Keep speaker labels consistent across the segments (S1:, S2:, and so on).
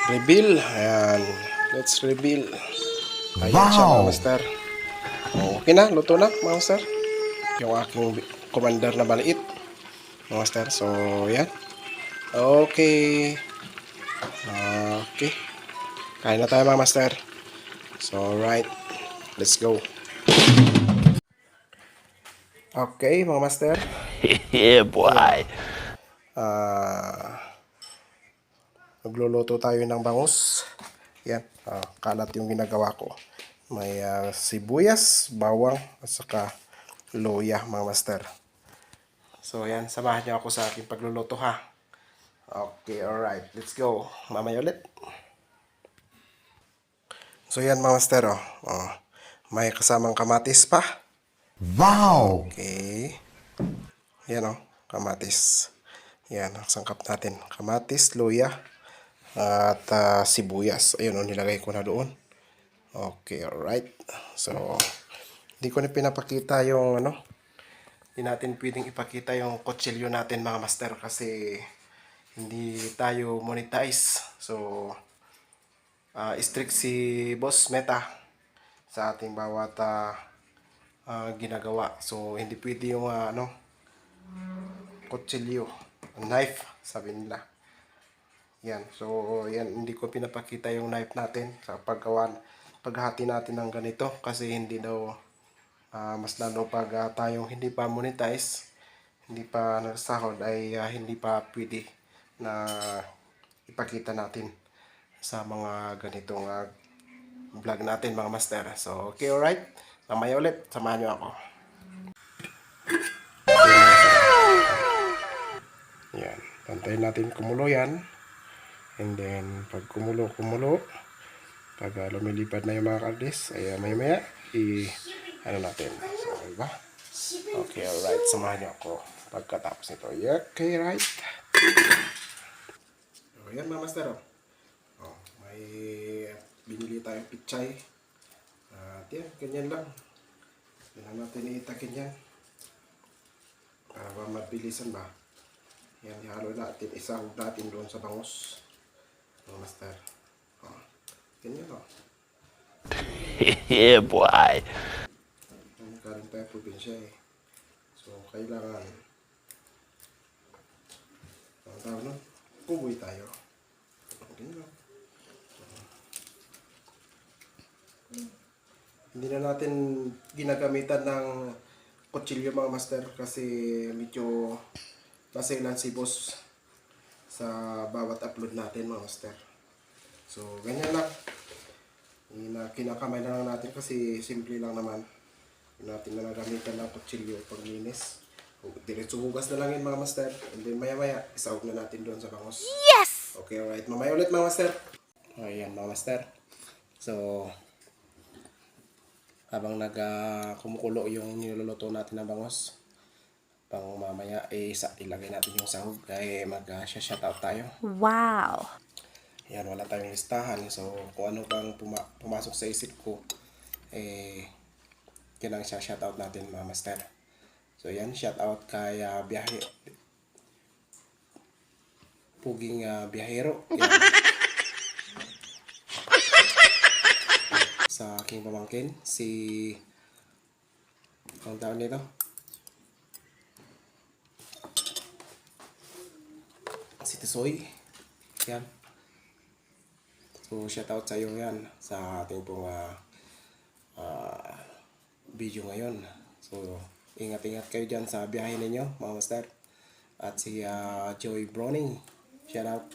S1: Reveal. Ayan. Let's reveal. Ayan siya mga master. Okay na. Luto na mga master. Yung aking commander na maliit. Mga master. So, yan. Okay. Okay. Kain na tayo mga master. So, right. Let's go. Okay mga master.
S2: Yeah, boy.
S1: Nagluluto tayo ng bangus. Yan, kalat yung ginagawa ko. May sibuyas, bawang, at saka luya mga master. So yan, samahan niyo ako sa aking pagluluto ha. Okay, alright, let's go. Mamaya ulit. So yan mga master, may kasamang kamatis pa.
S2: Wow!
S1: Okay. Yan kamatis. Yan, sangkap natin. Kamatis, luya, at sibuyas. Ayun nilagay ko na doon. Okay, alright. So, hindi ko na pinapakita yung hindi natin pwedeng ipakita yung kutsilyo natin mga master kasi hindi tayo monetize. So, strict si Boss Meta sa ating bawat ginagawa. So, hindi pwede yung kutsilyo, knife, sabi nila. Yan. So, yan. Hindi ko pinapakita yung knife natin sa paghati natin ng ganito. Kasi hindi daw, mas lalo pag tayong hindi pa monetize, hindi pa nagsahod, ay hindi pa pwede na ipakita natin sa mga ganitong vlog natin mga master. So, okay, alright. Mamaya ulit. Samahan nyo ako. Yan. Pantayin natin kumulo yan. And then, pag kumulo, pag lumilipad na yung mga kardis, ay maya natin. So, diba? Okay, alright. Samahan niyo ako pagkatapos nito. Okay, right. So, yan mga master. May binili tayong pichay. At yan, ganyan lang. Yan natin iitakin yan. Para mabilisan ba? Yan, ihalo natin. Isahog natin doon sa bangus. Mga master. Ganyan
S2: Yeah, boy.
S1: Galing tayo probinsya eh. So, kailangan ang tawag nun, kuboy tayo. Ganyan. Hindi na natin ginagamitan ng kutsilyo mga master kasi medyo maselan si boss sa bawat upload natin mga master. So, ganyan lang. Kinakamay na lang natin kasi simple lang naman. Hindi natin na nagamitan ng kutsilyo pag linis. Diretso hugas na lang yun mga master. And then maya maya, isaog na natin doon sa bangus.
S2: Yes!
S1: Okay, alright. Mamaya ulit mga master. Ayan mga master. So, habang kumukulo yung niluluto natin ng bangus, pang mamaya ilagay natin yung sahog kaya mag-shoutout tayo.
S2: Wow!
S1: Yan, wala tayong listahan. So, kung ano pang pumasok sa isip ko, yun ang shoutout natin mga master. So, yan, shoutout kay Puging Biyahero. Yan. Sa aking pamangkin, ang taon nito? Si Tisoy. Yan. So, shoutout sa iyo yan sa ating pong video ngayon. So, ingat-ingat kayo dyan sa biyahe ninyo, mga master. At si Joy Browning, shoutout.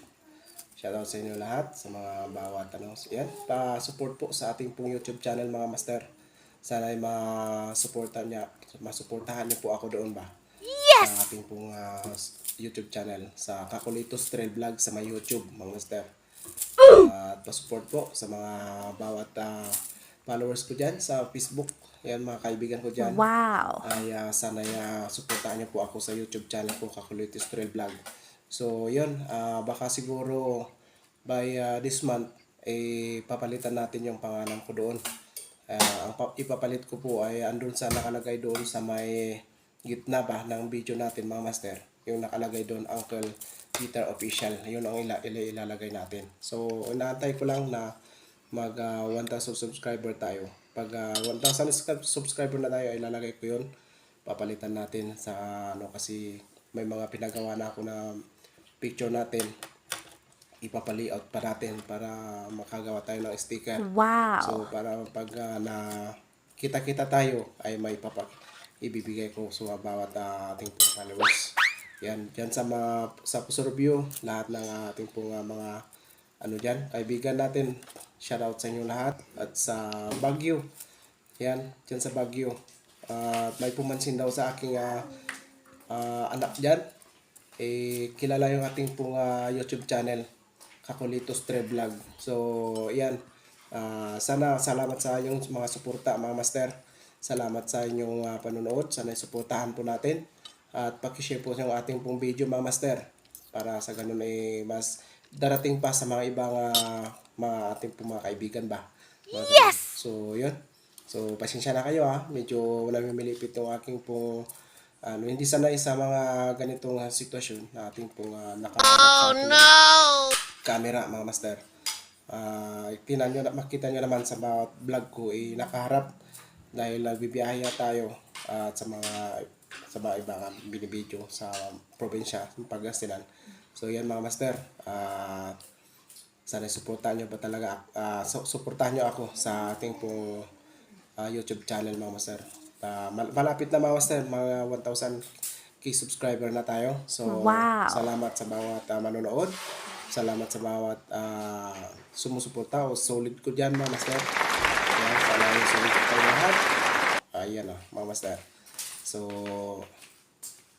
S1: Shoutout sa inyo lahat, sa mga bawat yan, pa-support po sa ating pong YouTube channel mga master. Sana ay masuportahan niyo po ako doon ba? Yes! Sa ating pong YouTube channel, sa Kakulitos Trail Vlog sa may YouTube mga master. At pa-support po sa mga bawat followers ko dyan sa Facebook. Yan mga kaibigan ko dyan.
S2: Wow!
S1: Ay sana supportahan niyo po ako sa YouTube channel ko, Kakulitos Trail Vlog. So yun, baka siguro by this month papalitan natin yung pangalan ko doon. Ang ipapalit ko po ay andun sa nakalagay doon sa may gitna ba ng video natin mga master. yung nakalagay doon, Uncle Peter Official. Yun ang ilalagay natin. So, inaantay ko lang na mag 1,000 subscriber tayo. Pag 1,000 subscriber na tayo, ilalagay ko yun. Papalitan natin sa ano, kasi may mga pinagawa na ako na picture natin. Ipapali-out pa natin para makagawa tayo ng sticker.
S2: Wow.
S1: So, para pag na kita-kita tayo, ay may ibibigay ko sa bawat ating followers. Yan, dyan sa Puso Review, lahat ng ating mga ano dyan, kaibigan natin. Shoutout sa inyo lahat. At sa Baguio, yan, dyan sa Baguio. May pumansin daw sa aking anak dyan. Kilala yung ating YouTube channel, Kakulitos Vlog. So, yan. Sana salamat sa inyong mga suporta, mga master. Salamat sa inyong panonood. Sana suportahan po natin. At pakishare po yung ating pong video, mga master. Para sa ganun mas darating pa sa mga ibang mga ating pong mga kaibigan ba. Yes! So, yun. So, pasensya na kayo Medyo namimilipit yung aking pong hindi sanay sa mga ganitong sitwasyon na ating pong nakaharap sa ating camera, mga master. Makita nyo naman sa bawat vlog ko nakaharap dahil nagbibiyahe tayo sa mga ibang binibidyo sa probinsya ng Pangasinan. So yan, mga master, sana suportahan nyo suportahan nyo ako sa ating pong YouTube channel, mga master. Malapit na, mga master, mga 1,000k subscriber na tayo. So
S2: wow.
S1: Salamat sa bawat manonood. Salamat sa bawat sumusuporta o solid ko dyan, mga master. Ayan, sana yung solid ko tayo lahat. Ayan mga master. So,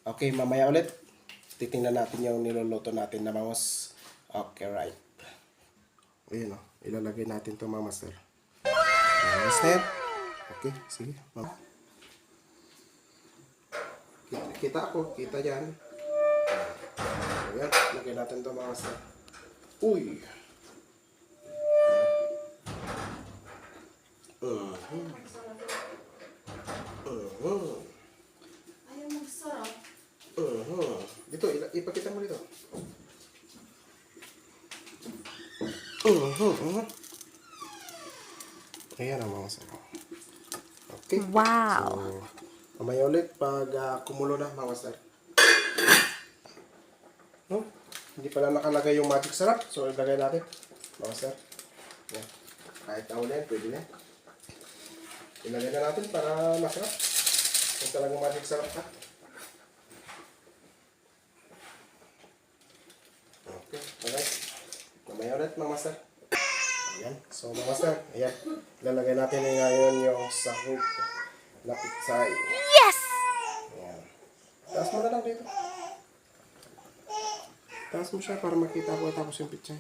S1: okay, mamaya ulit. Titingnan natin yung niluluto natin na bangus. Okay, right. Ayan ilalagay natin to, mga master. Mga master. Okay, sige. Kita ako, kita dyan. Ayan, lagay natin to, mga master. Uy!
S3: Ayaw magsarap.
S1: Dito, ipakita mo dito. Ayan ang mga master. Okay.
S2: Wow.
S1: So, mamaya ulit pag kumulo na, mga master. Hindi pala nakalagay yung magic sarap. So, ilagay natin, mga master. Yan. Kahit tao na yan, pwede na. Ilagay na natin para masarap. Kung talagang magic sarap ka. Okay, alright. Mamaya ulit, mga master. Ayan. So, mga master, ayan. Ilalagay natin ngayon yung sahog na pitsay.
S2: Yes!
S1: Ayan. Taas mo na lang dito. Taas mo siya para makita ko tapos yung pitsay.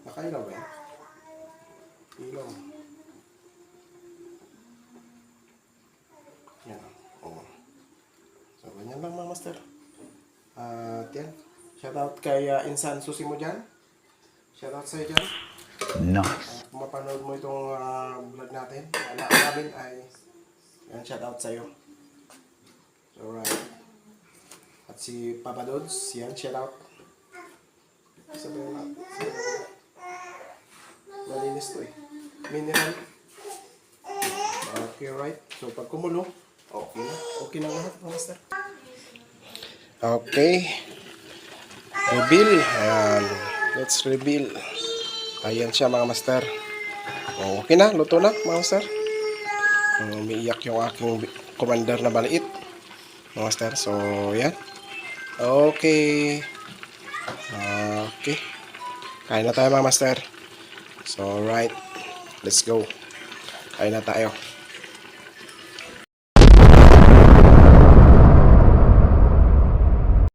S1: Nakailaw ba yan? Ilaw. Yan. Oo. So, ganyan lang, mga master. At yan. Shoutout kay Insan Susi mo dyan. Shoutout sa'yo dyan.
S2: Nice.
S1: Kung mapanood mo itong vlog natin, anak namin ay yan, shoutout sa'yo. So, right. At si Papa Dods, yan, shoutout. Sabihin natin. Malinis to mineral. Okay, right. So, pag kumulo, okay na. Okay na lahat, mga master. Okay. Reveal. Ayan. Let's reveal. Ayan siya, mga master. Okay na. Luto na, mga master. Umiiyak yung aking commander na baliit, mga master. So, yan. Okay. Okay. Kain na tayo, mga master. So, right. Let's go. Kain na tayo.